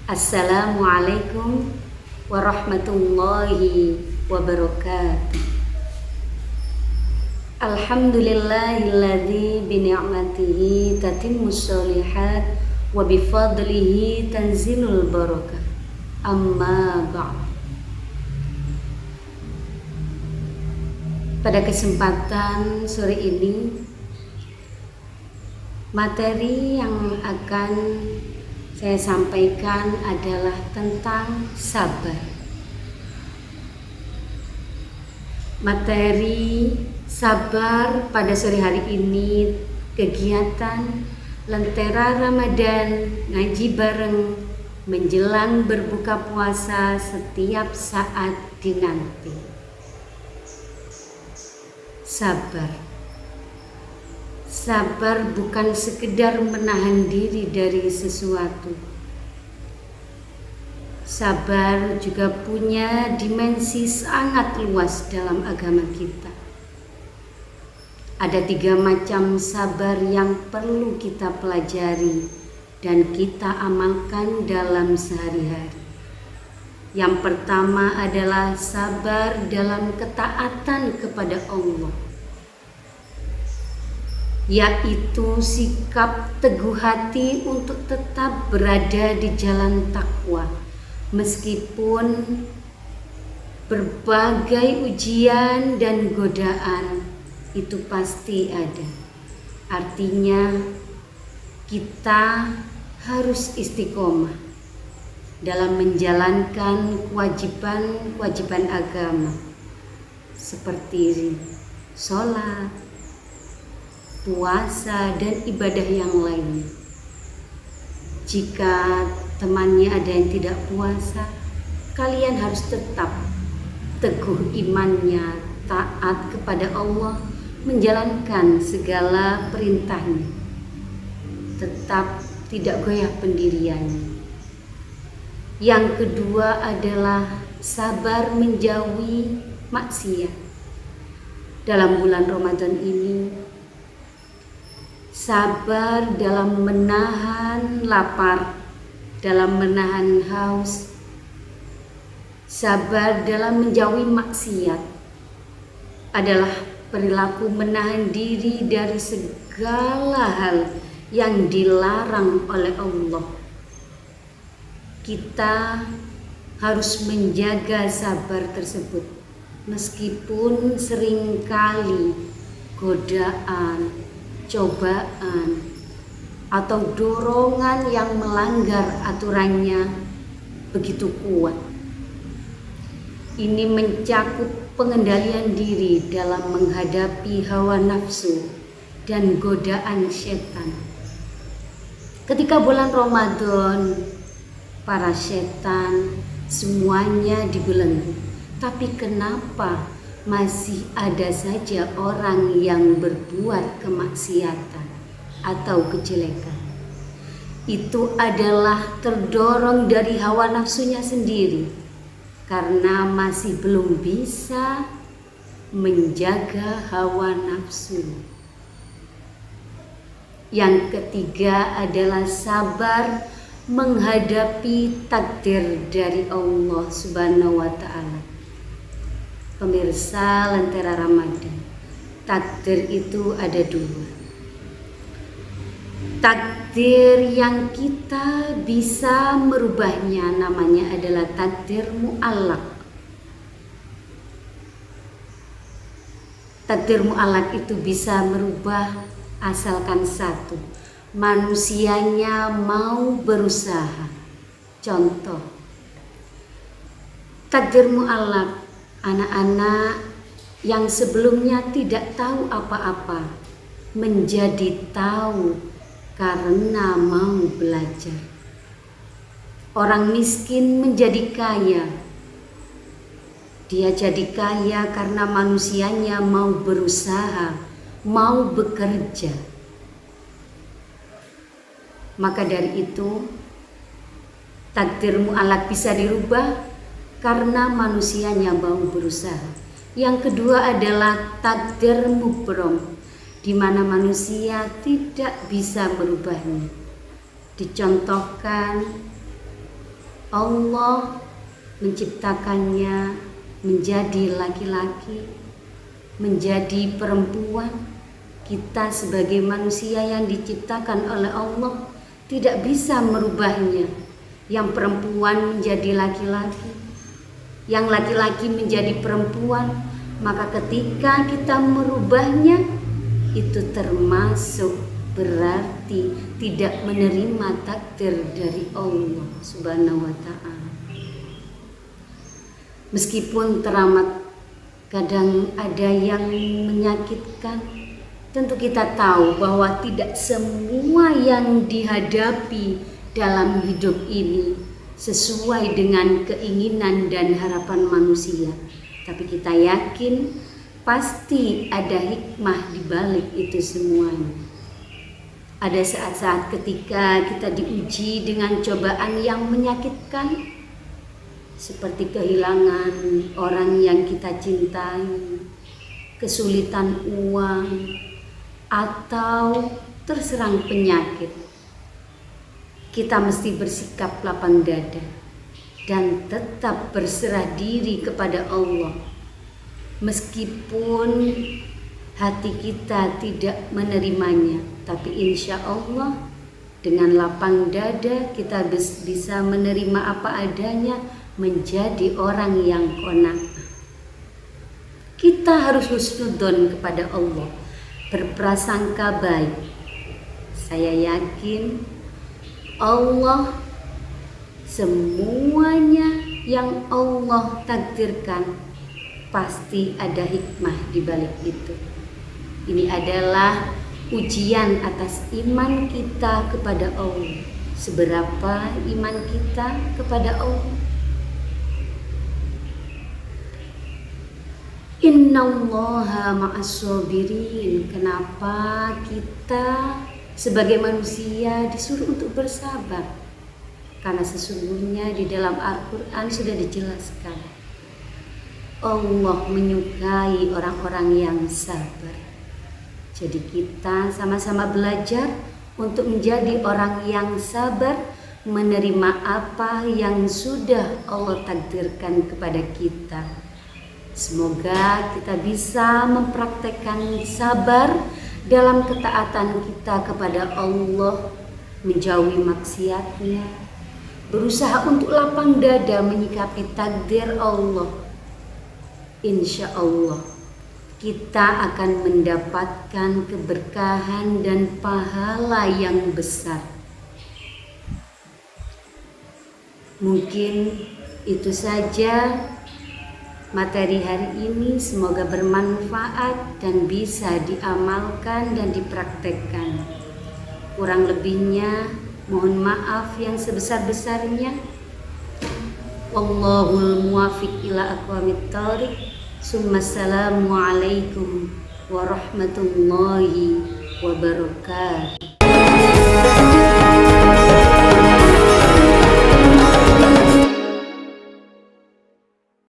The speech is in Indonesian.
Assalamualaikum warahmatullahi wabarakatuh. Alhamdulillahilladzi bini'matihi tatimmus sholihat wa bifadlihi tanzilul barakah. Amma ba'd. Pada kesempatan sore ini, materi yang akan saya sampaikan adalah tentang sabar. Materi sabar pada sore hari ini kegiatan Lentera Ramadan ngaji bareng menjelang berbuka puasa setiap saat dinanti. Sabar bukan sekedar menahan diri dari sesuatu. Sabar juga punya dimensi sangat luas dalam agama kita. Ada 3 macam sabar yang perlu kita pelajari dan kita amalkan dalam sehari-hari. Yang pertama adalah sabar dalam ketaatan kepada Allah, yaitu sikap teguh hati untuk tetap berada di jalan takwa meskipun berbagai ujian dan godaan itu pasti ada. Artinya kita harus istiqomah dalam menjalankan kewajiban agama seperti sholat, puasa, dan ibadah yang lainnya. Jika temannya ada yang tidak puasa, kalian harus tetap teguh imannya, taat kepada Allah, menjalankan segala perintahnya, tetap tidak goyah pendiriannya. Yang kedua adalah sabar menjauhi maksiat. Dalam bulan Ramadan ini, sabar dalam menahan lapar, dalam menahan haus, sabar dalam menjauhi maksiat adalah perilaku menahan diri dari segala hal yang dilarang oleh Allah. Kita harus menjaga sabar tersebut meskipun seringkali godaan, cobaan, atau dorongan yang melanggar aturannya begitu kuat. Ini mencakup pengendalian diri dalam menghadapi hawa nafsu dan godaan setan. Ketika bulan Ramadan, para setan semuanya dibelenggu. Tapi kenapa masih ada saja orang yang berbuat kemaksiatan atau kejelekan? Itu adalah terdorong dari hawa nafsunya sendiri, karena masih belum bisa menjaga hawa nafsu. Yang ketiga adalah sabar menghadapi takdir dari Allah Subhanahu wa Ta'ala. Pemirsa Lentera Ramadan, takdir itu ada 2. Takdir yang kita bisa merubahnya namanya adalah takdir mu'allaq. Takdir mu'allaq itu bisa merubah asalkan satu, manusianya mau berusaha. Contoh, takdir mu'allaq, anak-anak yang sebelumnya tidak tahu apa-apa menjadi tahu karena mau belajar. Orang miskin menjadi kaya, dia jadi kaya karena manusianya mau berusaha, mau bekerja. Maka dari itu, takdir mu'allaq bisa dirubah karena manusianya mau berusaha. Yang kedua adalah takdir mubrom, di mana manusia tidak bisa merubahnya. Dicontohkan Allah menciptakannya menjadi laki-laki, menjadi perempuan. Kita sebagai manusia yang diciptakan oleh Allah tidak bisa merubahnya. Yang perempuan menjadi laki-laki, yang laki-laki menjadi perempuan. Maka ketika kita merubahnya, itu termasuk berarti tidak menerima takdir dari Allah Subhanahu wa ta'ala. Meskipun teramat kadang ada yang menyakitkan, tentu kita tahu bahwa tidak semua yang dihadapi dalam hidup ini sesuai dengan keinginan dan harapan manusia. Tapi kita yakin pasti ada hikmah di balik itu semuanya. Ada saat-saat ketika kita diuji dengan cobaan yang menyakitkan, seperti kehilangan orang yang kita cintai, kesulitan uang, atau terserang penyakit. Kita mesti bersikap lapang dada dan tetap berserah diri kepada Allah. Meskipun hati kita tidak menerimanya, tapi insya Allah dengan lapang dada kita bisa menerima apa adanya, menjadi orang yang qanaah. Kita harus husnudzon kepada Allah, berprasangka baik. Saya yakin Allah, semuanya yang Allah takdirkan pasti ada hikmah di balik itu. Ini adalah ujian atas iman kita kepada Allah. Seberapa iman kita kepada Allah? Innallaha ma'as-sabirin. Kenapa kita sebagai manusia disuruh untuk bersabar? Karena sesungguhnya di dalam Al-Quran sudah dijelaskan, Allah menyukai orang-orang yang sabar. Jadi kita sama-sama belajar untuk menjadi orang yang sabar, menerima apa yang sudah Allah takdirkan kepada kita. Semoga kita bisa mempraktekkan sabar dalam ketaatan kita kepada Allah, menjauhi maksiatnya, berusaha untuk lapang dada menyikapi takdir Allah. Insya Allah kita akan mendapatkan keberkahan dan pahala yang besar. Mungkin itu saja materi hari ini, semoga bermanfaat dan bisa diamalkan dan dipraktekkan. Kurang lebihnya mohon maaf yang sebesar-besarnya. Wallahul muwaffiq ila aqwamit thoriq. Assalamualaikum warahmatullahi wabarakatuh.